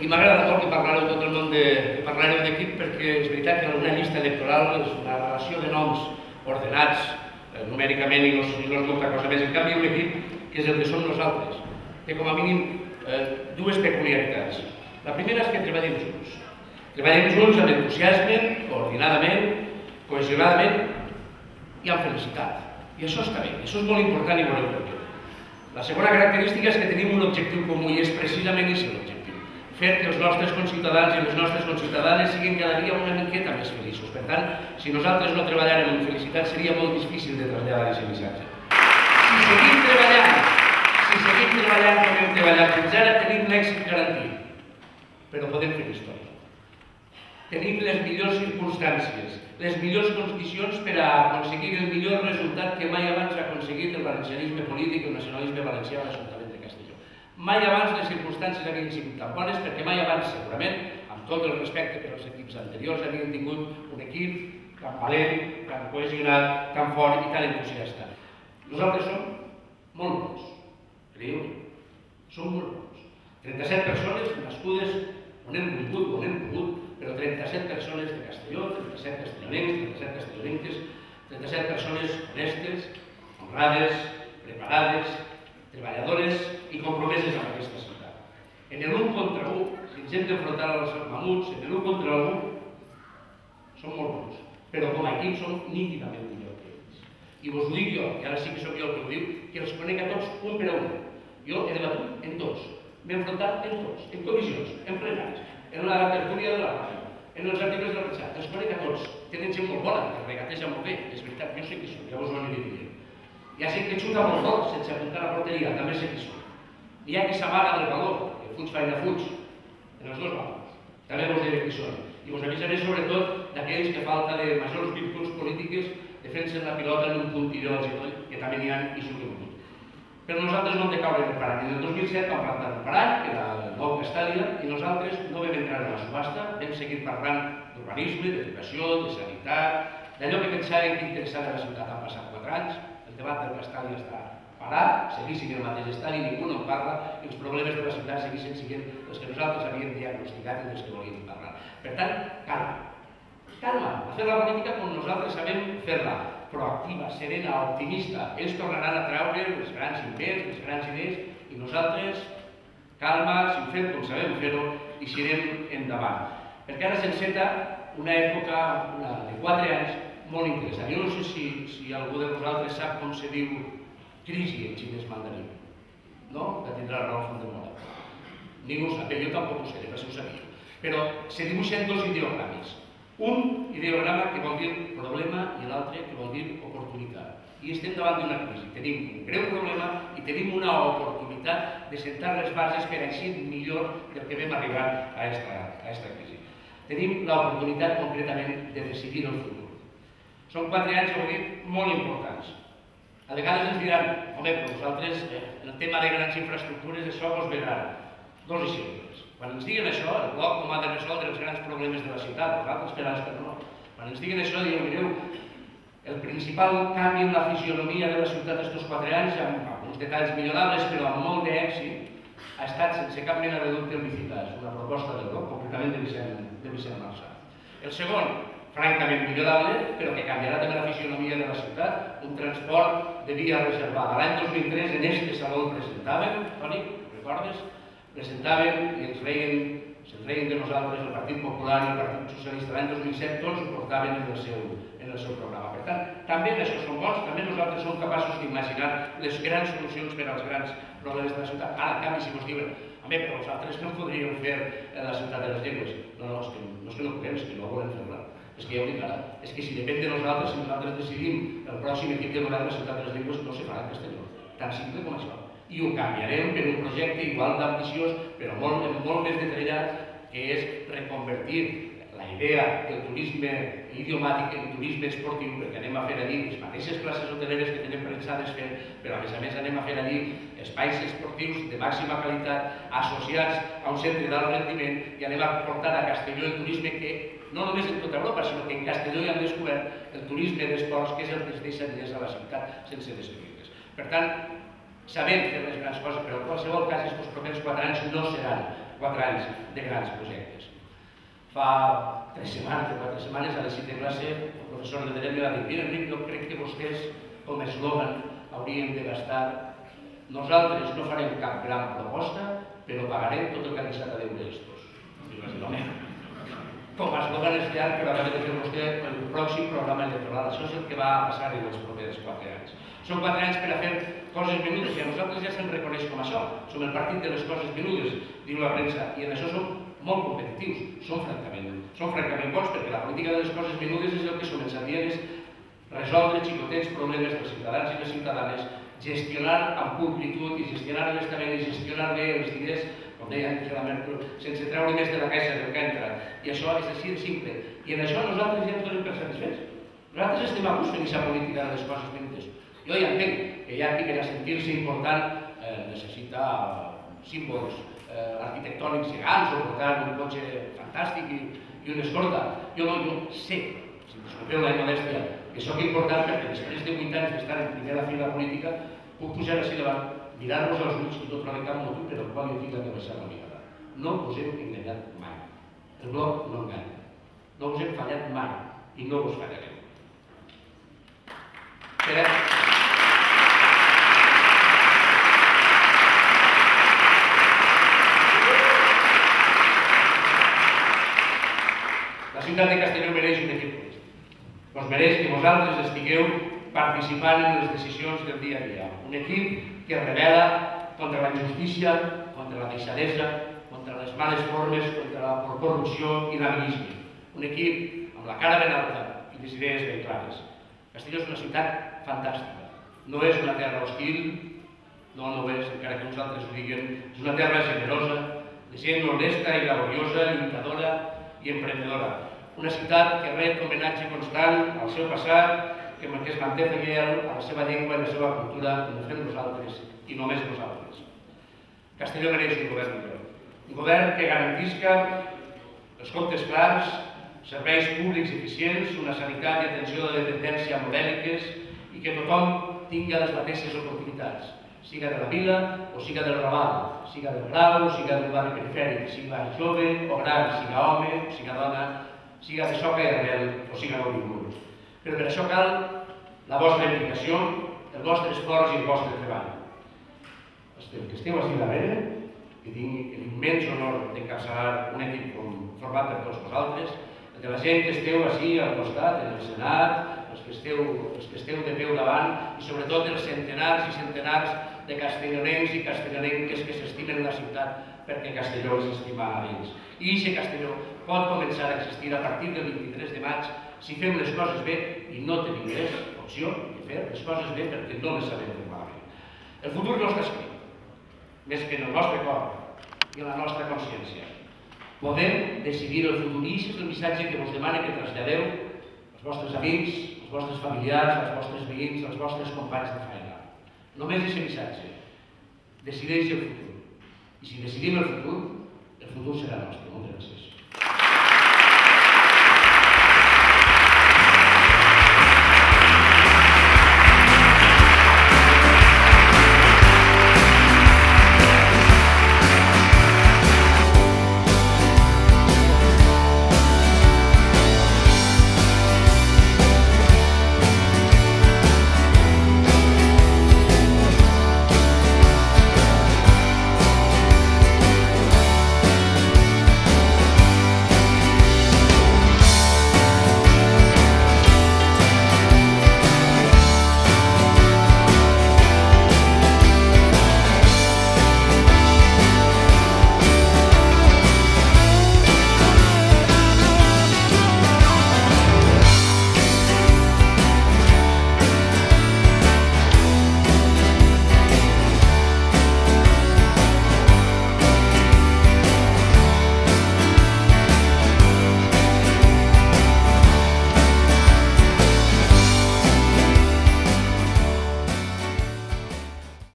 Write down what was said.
I m'agrada molt que parlareu tot el món d'equip perquè és veritat que en una llista electoral és una relació de noms ordenats numèricament i no és molta cosa més. En canvi, un equip, que és el que som nosaltres, té com a mínim dues peculiaritats. La primera és que treballem junts. Treballem junts amb entusiasme, coordinadament, cohesionadament i amb felicitat. I això està bé, això és molt important i veureu per què. La segona característica és que tenim un objectiu comú i és precisament aquest l'objectiu. Fer que els nostres conciutadans i les nostres conciutadanes siguin cada dia una miqueta més feliços. Per tant, si nosaltres no treballàrem amb felicitat seria molt difícil de traslladar aquest missatge. Si seguim treballant com hem treballat fins ara, tenim l'èxit garantit. Però podem fer història. Tenim les millors circumstàncies, les millors condicions per a aconseguir el millor resultat que mai abans ha aconseguit el valencianisme polític, el nacionalisme valencià a l'Ajuntament de Castelló. Mai abans les circumstàncies havien sigut tan bones perquè mai abans, segurament, amb tot el respecte per als equips anteriors, havien tingut un equip tan valent, tan cohesionat, tan fort i tan entusiasta. Nosaltres som molt bons, creieu-me, som molt bons. 37 persones nascudes on hem volgut, on hem pogut, però 37 persones de Castelló, 37 castellonencs, 37 castellonenques, 37 persones honestes, honrades, preparades, treballadores i compromeses amb aquesta ciutat. En el 1 contra 1, si ens hem d'enfrontar als mamuts, en el 1 contra 1, som molt bons, però com a equip som nítidament millor que ells. I vos ho dic jo, i ara sí que sóc jo el que ho diu, que els conec a tots un per a un. Jo he debatut en tots, m'he enfrontat en tots, en comissions, en plenaris, en la tertúlia de la ràdio, en els articles del Petsat, els conec a tots. Tenen gent molt bona, que regateja molt bé, és veritat, jo sé qui són, ja us ho aniré dient. Hi ha gent que xuta molt fort sense apuntar a la porteria, també sé qui són. Hi ha qui s'amaga del valor, que fuig feina fuig, en els dos valors, també vos diré qui són. I vos avisaré sobretot d'aquells que falta de majors virtuts polítiques defensen la pilota en un punt ideològic, que també n'hi ha i són que però nosaltres no hem de caure en el parany. En el 2007 vam plantar un parany, que era el nou Castàlia, i nosaltres no vam entrar en la subhasta, vam seguir parlant d'urbanisme, d'educació, de sanitat, d'allò que pensàvem que interessava a la ciutat. Han passat 4 anys, el debat del Castàlia està parat, seguissin en el mateix estadi, ningú no en parla, i els problemes de la ciutat seguissin sent els que nosaltres havíem diagnosticat i dels que volíem parlar. Per tant, calma. Calma, a fer la política com nosaltres sabem fer-la. Proactiva, serena, optimista. Ells tornaran a treure els grans invents, les grans idees, i nosaltres, calma, si ho fem com sabem fer-ho, i eixirem endavant. Perquè ara s'enceta una època de 4 anys molt interessant. Jo no sé si algú de vosaltres sap com se diu crisi en xinès mandarí. No? Que tindrà raó Fondemora. Ningú ho sap, jo tampoc ho sé, per si ho sabia. Però se dibuixen 2 ideogrames. Un ideograma que vol dir problema i l'altre que vol dir oportunitat. I estem davant d'una crisi. Tenim un greu problema i tenim una oportunitat de sentar les bases per eixir millor del que vam arribar a aquesta crisi. Tenim l'oportunitat concretament de decidir el futur. Són 4 anys, ho he dit, molt importants. A vegades ens diran, home, però vosaltres, en el tema de grans infraestructures, això vos verà. 2 exemples. Quan ens diguen això, el bloc com ha de resoldre els grans problemes de la ciutat, vosaltres esperats que no. Quan ens diguen això, diuen, mireu, el principal canvi en la fisionomia de la ciutat estos 4 anys, amb alguns detalls millorables, però amb molt d'èxit, ha estat sense cap mena de dubte el Biciclàs, una proposta del bloc, concretament de Vicent Marsà. El segon, francament millorable, però que canviarà també la fisionomia de la ciutat, un transport de via reservada. L'any 2003 en este saló el presentàvem, Toni, recordes? Presentàvem i se'ns reien de nosaltres, el Partit Popular i el Partit Socialista. L'any 2007 tots ho portaven en el seu programa. Per tant, també en això som bons, també nosaltres som capaços d'imaginar les grans solucions per als grans problemes de la ciutat. Ara, en canvi, si ens diuen, home, però vosaltres no podríeu fer la ciutat de les llengües. No, és que no podem, és que no volem fer-la. És que ja ho dic ara, és que si depèn de nosaltres, si nosaltres decidim el pròxim equip de govern de la ciutat de les llengües, no se farà en Castelló. Tan simple com això. I ho canviarem per un projecte igual d'ambiciós, però molt més detallat, que és reconvertir la idea del turisme idiomàtic en turisme esportiu, perquè anem a fer allí les mateixes classes hoteleres que tenim pensades fer, però a més anem a fer allí espais esportius de màxima qualitat associats a un centre d'alt rendiment i anem a portar a Castelló el turisme que no només en tota Europa, sinó que en Castelló ja hem descobert el turisme d'esports, que és el que es deixa diners a la ciutat sense destruir-les. Per tant, sabem fer les grans coses, però en qualsevol cas, aquests propers 4 anys no seran 4 anys de grans projectes. Fa 3 setmanes o 4 setmanes a les 7 de classe el professor de dret me va dir: mira, Enric, jo crec que vostès com a eslògan haurien de gastar nosaltres no farem cap gran proposta, però pagarem tot el que han deixat a deure d'estos. I vaig dir, home, com a eslògan és llarg, però acaba de fer vostè el pròxim programa electoral. Això és el que va passar en els propers 4 anys. Són 4 anys per a fer coses menudes i a nosaltres ja se'n reconeix com això. Som el partit de les coses menudes, diu la premsa, i en això som molt competitius. Som francament bons, perquè la política de les coses menudes és el que començaria és resoldre xicotets problemes dels ciutadans i les ciutadanes, gestionar amb pulcritud i gestionar honestament i gestionar bé els diners, com deia Angela Merkel, sense treure més de la caixa del que entra. I això és així de simple. I en això nosaltres ja ens donem per satisfets. Nosaltres estem a gust fent aquesta política de les coses menudes. Jo ja entenc que hi ha qui per a sentir-se important necessita símbols arquitectònics gegants o portar un cotxe fantàstic i una escorta. Jo sé, si em disculpeu la modèstia, que sóc important perquè després de 8 anys d'estar en primera fila política puc pujar així davant, mirar-vos als ulls i no trobar cap motiu per el qual jo tinc que baixar la mirada. No us hem enganyat mai. El bloc no enganya. No us hem fallat mai i no us fallarem. La ciutat de Castelló mereix un equip polític. Us mereix que vosaltres estigueu participant en les decisions del dia a dia. Un equip que rebel·la contra la injustícia, contra la deixadesa, contra les males formes, contra la corrupció i l'amiguisme. Un equip amb la cara ben alta i les idees ben clares. Castelló és una ciutat fantàstica. No és una terra hostil, no ho és, encara que uns altres ho diguen. És una terra generosa, de gent honesta i laboriosa, lluitadora i emprendedora. Una ciutat que ret homenatge constant al seu passat, que es manté fidel a la seva llengua i la seva cultura, com ho fem nosaltres i només nosaltres. Castelló mereix un govern millor. Un govern que garantisca els comptes clars, serveis públics eficients, una sanitat i atenció de dependència modèliques i que tothom tingui les mateixes oportunitats, siga de la vila o siga del Raval, siga del Grau o siga del barri perifèric, siga jove o gran, siga home o siga dona, siga de Soca i Arrel o siga nouvingut. Però per això cal la vostra implicació, el vostre esforç i el vostre treball. Els que esteu així darrere, que tinc l'immens honor d'encapçalar un equip format per tots vosaltres, de la gent que esteu així al costat, en el Senat, els que esteu de peu davant i sobretot els centenars i centenars de castellonencs i castellonenques que s'estimen la ciutat perquè Castelló els estima a ells. I aquest Castelló pot començar a existir a partir del 23 de maig si fem les coses bé i no tenim més opció de fer les coses bé perquè no les sabem fer malament. El futur no està escrit, més que en el nostre cor i en la nostra consciència. Podem decidir el futur i aquest és el missatge que vos demana que traslladeu als vostres amics, als vostres familiars, als vostres veïns, als vostres companys de feina. Només aquest missatge. Decideix el futur. I si decidim el futur serà nostre. Moltes gràcies.